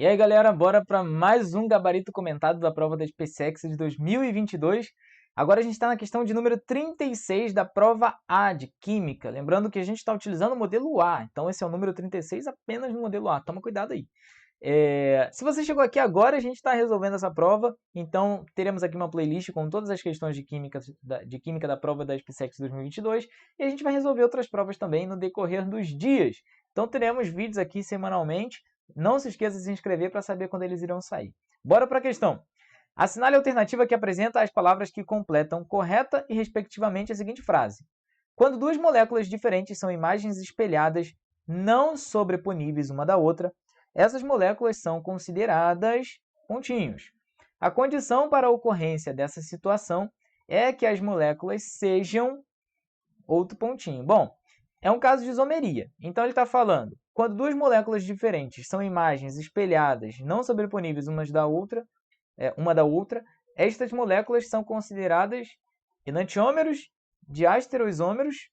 E aí, galera, bora para mais um gabarito comentado da prova da SpaceX de 2022. Agora a gente está na questão de número 36 da prova A de Química. Lembrando que a gente está utilizando o modelo A, então esse é o número 36 apenas no modelo A. Toma cuidado aí. Se você chegou aqui agora, a gente está resolvendo essa prova, então teremos aqui uma playlist com todas as questões de química da prova da SpaceX 2022 e a gente vai resolver outras provas também no decorrer dos dias. Então teremos vídeos aqui semanalmente. Não se esqueça de se inscrever para saber quando eles irão sair. Bora para a questão. Assinale a alternativa que apresenta as palavras que completam correta e respectivamente a seguinte frase. Quando duas moléculas diferentes são imagens espelhadas, não sobreponíveis uma da outra, essas moléculas são consideradas pontinhos. A condição para a ocorrência dessa situação é que as moléculas sejam outro pontinho. Bom, é um caso de isomeria. Então ele está falando, quando duas moléculas diferentes são imagens espelhadas, não sobreponíveis uma da outra, estas moléculas são consideradas enantiômeros, diastereoisômeros,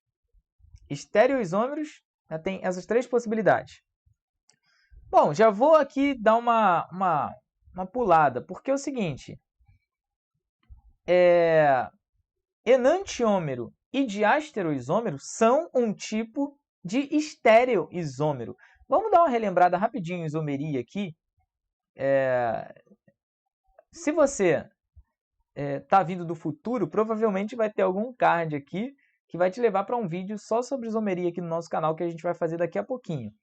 estereoisômeros, tem essas três possibilidades. Bom, já vou aqui dar uma pulada, porque é o seguinte, enantiômero e diastereoisômero são um tipo de estereoisômero. Vamos dar uma relembrada rapidinho em isomeria aqui. Se você está vindo do futuro, provavelmente vai ter algum card aqui que vai te levar para um vídeo só sobre isomeria aqui no nosso canal que a gente vai fazer daqui a pouquinho.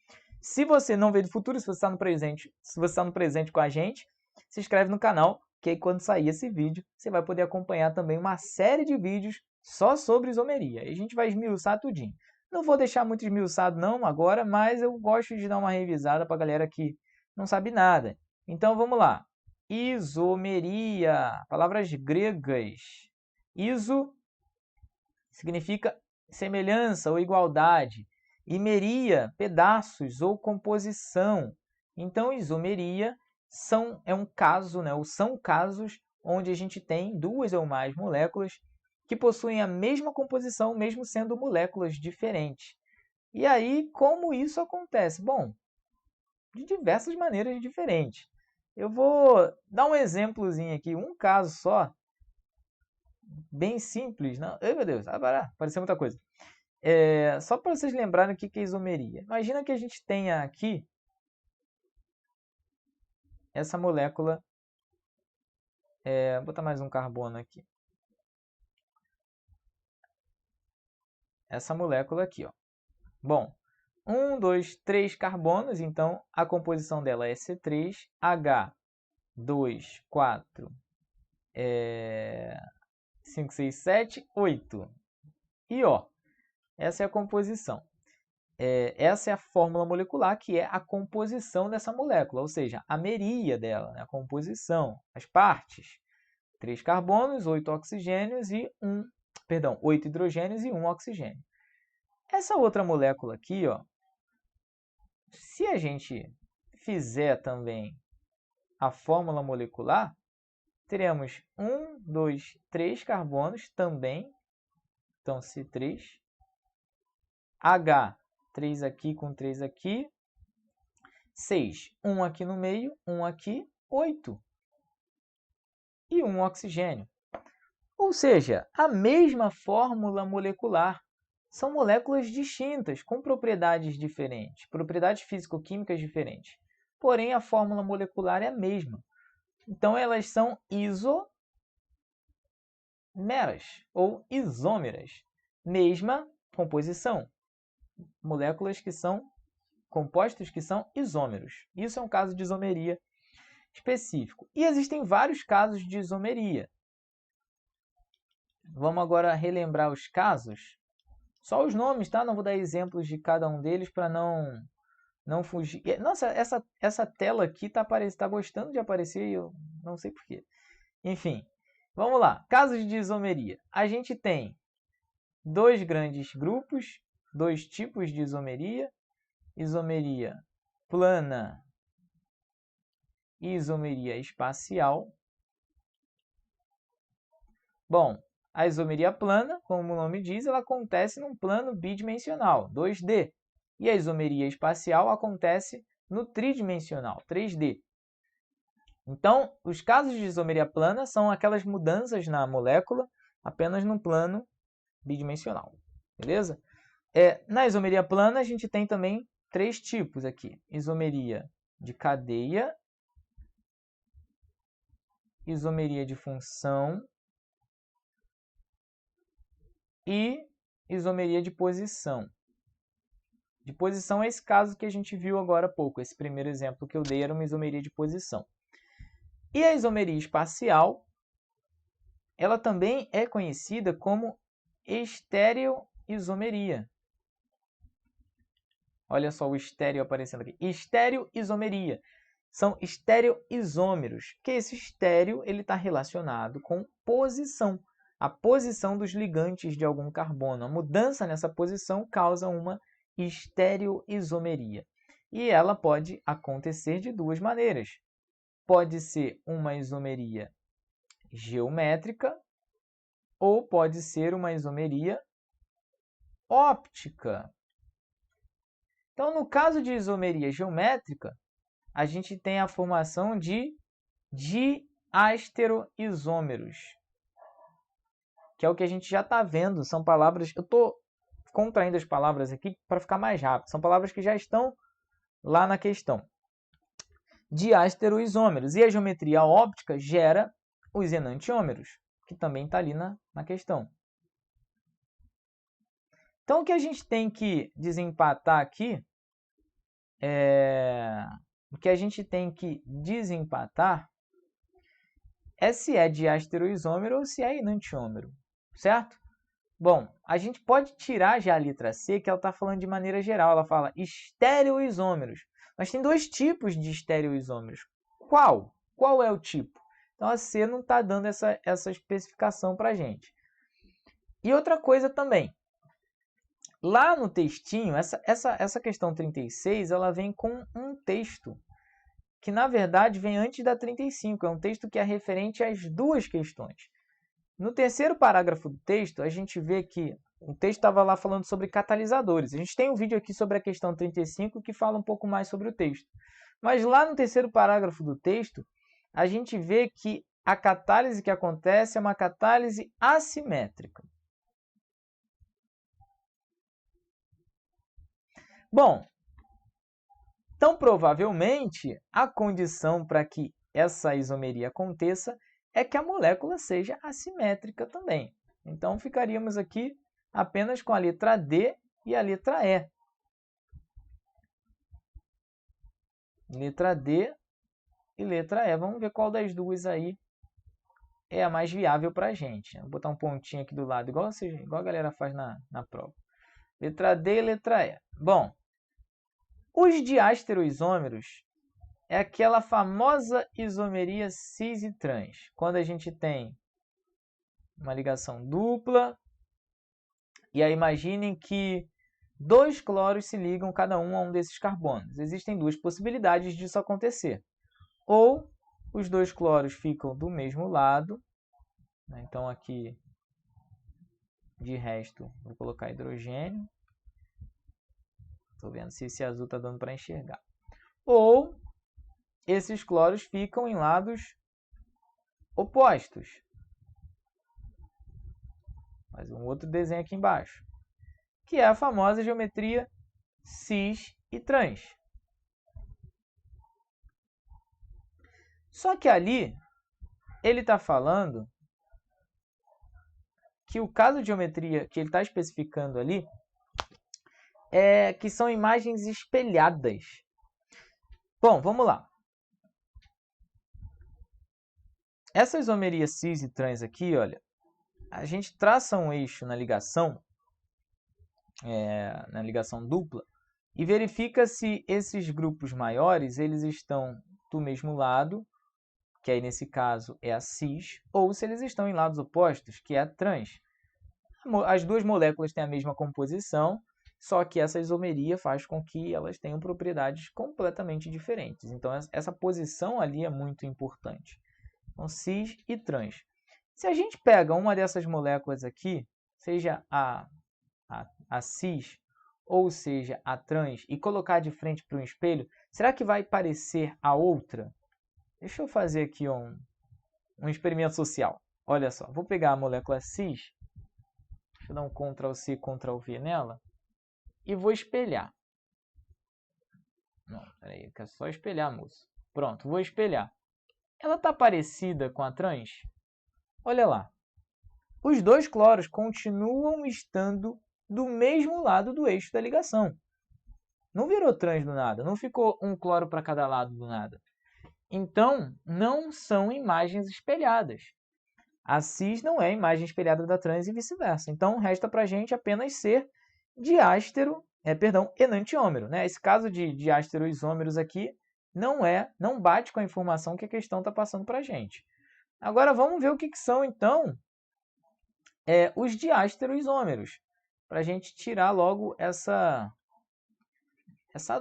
Se você não veio do futuro, se você está no presente com a gente, se inscreve no canal, que aí quando sair esse vídeo, você vai poder acompanhar também uma série de vídeos só sobre isomeria. E a gente vai esmiuçar tudinho. Não vou deixar muito esmiuçado não agora, mas eu gosto de dar uma revisada para a galera que não sabe nada. Então vamos lá. Isomeria, palavras gregas. Iso significa semelhança ou igualdade. E meria, pedaços ou composição. Então, isomeria é um caso, ou são casos onde a gente tem duas ou mais moléculas que possuem a mesma composição, mesmo sendo moléculas diferentes. E aí, como isso acontece? Bom, de diversas maneiras diferentes. Eu vou dar um exemplozinho aqui, um caso só, bem simples. Não? Ai, meu Deus, apareceu muita coisa. Só para vocês lembrarem o que é isomeria. Imagina que a gente tenha aqui essa molécula. Vou botar mais um carbono aqui. Essa molécula aqui, ó. Bom, 1, 2, 3 carbonos, então a composição dela é C3, H2, 4, 5, 6, 7, 8. E ó, essa é a composição. Essa é a fórmula molecular, que é a composição dessa molécula, ou seja, a meria dela, a composição, as partes. 3 carbonos, 8 oxigênios e 8 hidrogênios e 1 oxigênio. Essa outra molécula aqui, ó, se a gente fizer também a fórmula molecular, teremos 1, 2, 3 carbonos também, então C3, H, 3 aqui com 3 aqui, 6, 1 aqui no meio, 1 aqui, 8. E 1 oxigênio. Ou seja, a mesma fórmula molecular. São moléculas distintas, com propriedades diferentes, propriedades físico-químicas diferentes. Porém, a fórmula molecular é a mesma. Então, elas são isomeras ou isômeras. Mesma composição. Moléculas que são compostos que são isômeros. Isso é um caso de isomeria específico. E existem vários casos de isomeria. Vamos agora relembrar os casos. Só os nomes, tá? Não vou dar exemplos de cada um deles para não fugir. Nossa, essa tela aqui tá gostando de aparecer e eu não sei porquê. Enfim, vamos lá. Casos de isomeria. A gente tem dois grandes grupos, dois tipos de isomeria. Isomeria plana e isomeria espacial. Bom, a isomeria plana, como o nome diz, ela acontece num plano bidimensional, 2D. E a isomeria espacial acontece no tridimensional, 3D. Então, os casos de isomeria plana são aquelas mudanças na molécula apenas num plano bidimensional, beleza? Na isomeria plana, a gente tem também 3 tipos aqui. Isomeria de cadeia, isomeria de função e isomeria de posição. De posição é esse caso que a gente viu agora há pouco. Esse primeiro exemplo que eu dei era uma isomeria de posição. E a isomeria espacial, ela também é conhecida como estereoisomeria. Olha só o estéreo aparecendo aqui. Estereoisomeria. São estereoisômeros, que esse estéreo está relacionado com posição. A posição dos ligantes de algum carbono. A mudança nessa posição causa uma estereoisomeria. E ela pode acontecer de 2 maneiras. Pode ser uma isomeria geométrica ou pode ser uma isomeria óptica. Então, no caso de isomeria geométrica, a gente tem a formação de diastereoisômeros, que é o que a gente já está vendo. São palavras... Eu estou contraindo as palavras aqui para ficar mais rápido. São palavras que já estão lá na questão. Diastereoisômeros. E a geometria óptica gera os enantiômeros, que também está ali na questão. Então, o que a gente tem que desempatar aqui o que a gente tem que desempatar é se é diastereoisômero ou se é enantiômero, certo? Bom, a gente pode tirar já a letra C, que ela está falando de maneira geral. Ela fala estereoisômeros. Mas tem 2 tipos de estereoisômeros. Qual? Qual é o tipo? Então, a C não está dando essa especificação para a gente. E outra coisa também. Lá no textinho, essa questão 36, ela vem com um texto que, na verdade, vem antes da 35. É um texto que é referente às 2 questões. No terceiro parágrafo do texto, a gente vê que o texto estava lá falando sobre catalisadores. A gente tem um vídeo aqui sobre a questão 35 que fala um pouco mais sobre o texto. Mas lá no terceiro parágrafo do texto, a gente vê que a catálise que acontece é uma catálise assimétrica. Bom, então provavelmente a condição para que essa isomeria aconteça é que a molécula seja assimétrica também. Então, ficaríamos aqui apenas com a letra D e a letra E. Letra D e letra E. Vamos ver qual das duas aí é a mais viável para a gente. Vou botar um pontinho aqui do lado, igual a galera faz na prova. Letra D e letra E. Bom, os diastereoisômeros é aquela famosa isomeria cis e trans, quando a gente tem uma ligação dupla, e aí imaginem que 2 cloros se ligam cada um a um desses carbonos. Existem 2 possibilidades disso acontecer. Ou os 2 cloros ficam do mesmo lado, né? Então aqui, de resto, vou colocar hidrogênio. Estou vendo se esse azul está dando para enxergar. Ou esses cloros ficam em lados opostos. Mais um outro desenho aqui embaixo, que é a famosa geometria cis e trans. Só que ali, ele está falando que o caso de geometria que ele está especificando ali é que são imagens espelhadas. Bom, vamos lá. Essa isomeria cis e trans aqui, olha, a gente traça um eixo na ligação dupla, e verifica se esses grupos maiores eles estão do mesmo lado, que aí nesse caso é a cis, ou se eles estão em lados opostos, que é a trans. As 2 moléculas têm a mesma composição, só que essa isomeria faz com que elas tenham propriedades completamente diferentes. Então, essa posição ali é muito importante. Então, cis e trans. Se a gente pega uma dessas moléculas aqui, seja a cis ou seja a trans, e colocar de frente para um espelho, será que vai parecer a outra? Deixa eu fazer aqui um experimento social. Olha só, vou pegar a molécula cis, deixa eu dar um Ctrl+C, Ctrl+V nela, e vou espelhar. Não, peraí, eu quero só espelhar, moço. Pronto, vou espelhar. Ela está parecida com a trans? Olha lá. Os dois cloros continuam estando do mesmo lado do eixo da ligação. Não virou trans do nada, não ficou um cloro para cada lado do nada. Então, não são imagens espelhadas. A cis não é a imagem espelhada da trans e vice-versa. Então, resta para a gente apenas ser enantiômero. Né? Esse caso de diástero isômeros aqui não bate com a informação que a questão está passando para a gente. Agora, vamos ver o que são, então, os diástero isômeros, para a gente tirar logo essa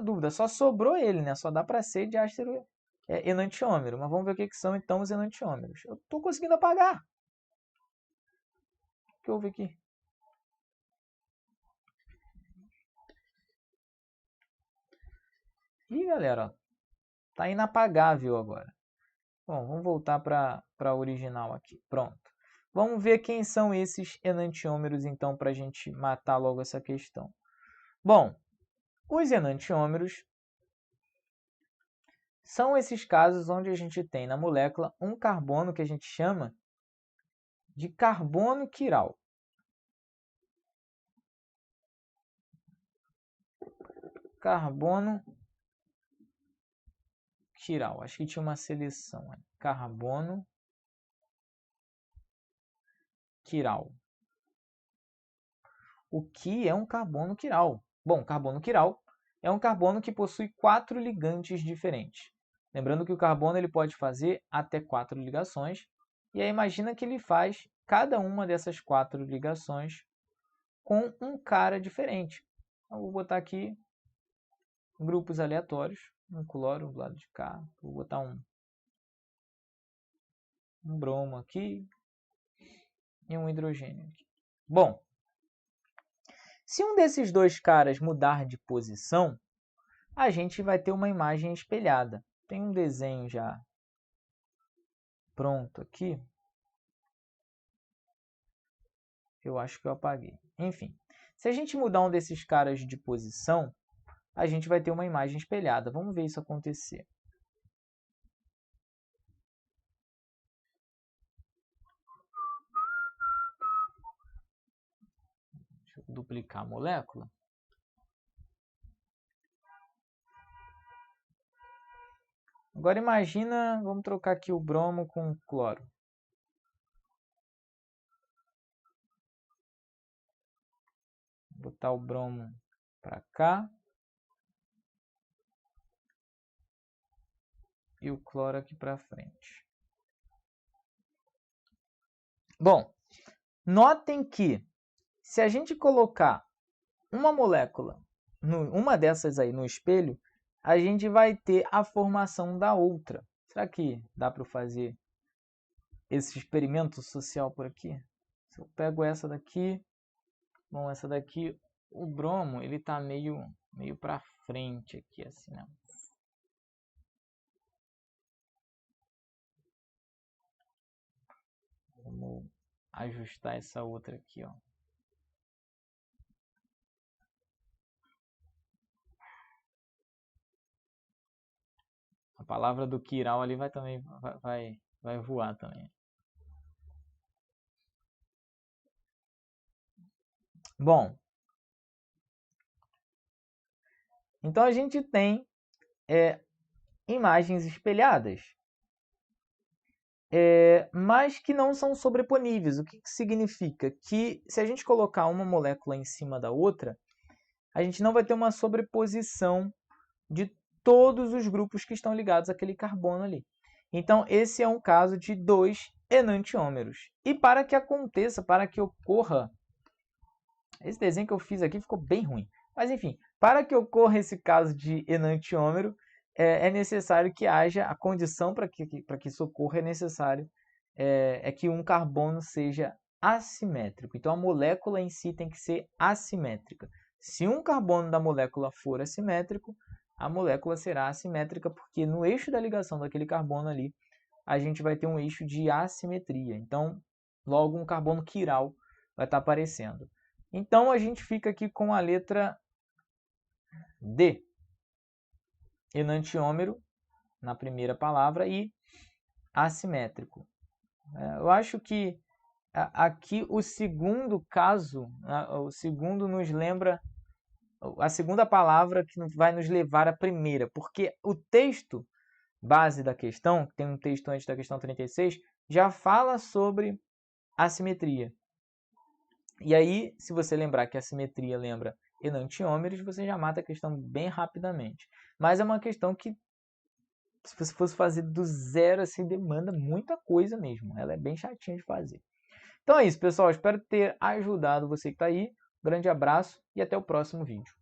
dúvida. Só sobrou ele, né? Só dá para ser diástero enantiômero. Mas vamos ver o que são, então, os enantiômeros. Eu estou conseguindo apagar. O que houve aqui? Ih, galera, ó, tá inapagável agora. Bom, vamos voltar para a original aqui. Pronto. Vamos ver quem são esses enantiômeros, então, para a gente matar logo essa questão. Bom, os enantiômeros são esses casos onde a gente tem na molécula um carbono que a gente chama de carbono quiral. Carbono quiral. Acho que tinha uma seleção. Carbono quiral. O que é um carbono quiral? Bom, carbono quiral é um carbono que possui 4 ligantes diferentes. Lembrando que o carbono ele pode fazer até 4 ligações. E aí imagina que ele faz cada uma dessas 4 ligações com um cara diferente. Então, vou botar aqui grupos aleatórios. Um cloro do lado de cá. Vou botar um bromo aqui e um hidrogênio aqui. Bom, se um desses dois caras mudar de posição, a gente vai ter uma imagem espelhada. Tem um desenho já pronto aqui. Eu acho que eu apaguei. Enfim, se a gente mudar um desses caras de posição, a gente vai ter uma imagem espelhada. Vamos ver isso acontecer. Deixa eu duplicar a molécula. Agora imagina, vamos trocar aqui o bromo com o cloro. Vou botar o bromo para cá. E o cloro aqui para frente. Bom, notem que se a gente colocar uma molécula, uma dessas aí no espelho, a gente vai ter a formação da outra. Será que dá para fazer esse experimento social por aqui? Se eu pego essa daqui, bom, essa daqui, o bromo, ele está meio para frente aqui, assim, né? Vamos ajustar essa outra aqui, ó. A palavra do quiral ali vai voar também. Bom, então a gente tem imagens espelhadas, mas que não são sobreponíveis. O que significa? Que se a gente colocar uma molécula em cima da outra, a gente não vai ter uma sobreposição de todos os grupos que estão ligados àquele carbono ali. Então, esse é um caso de 2 enantiômeros. E para que aconteça, para que ocorra... Esse desenho que eu fiz aqui ficou bem ruim. Mas, enfim, para que ocorra esse caso de enantiômero, é necessário que haja a condição para que isso ocorra, é necessário que um carbono seja assimétrico. Então, a molécula em si tem que ser assimétrica. Se um carbono da molécula for assimétrico, a molécula será assimétrica, porque no eixo da ligação daquele carbono ali, a gente vai ter um eixo de assimetria. Então, logo um carbono quiral vai estar aparecendo. Então, a gente fica aqui com a letra D, enantiômero, na primeira palavra, e assimétrico. Eu acho que aqui o segundo caso, o segundo nos lembra a segunda palavra que vai nos levar à primeira, porque o texto base da questão, tem um texto antes da questão 36, já fala sobre assimetria. E aí, se você lembrar que a simetria lembra enantiômeros, você já mata a questão bem rapidamente. Mas é uma questão que, se você fosse fazer do zero, assim, demanda muita coisa mesmo. Ela é bem chatinha de fazer. Então é isso, pessoal. Espero ter ajudado você que está aí. Grande abraço e até o próximo vídeo.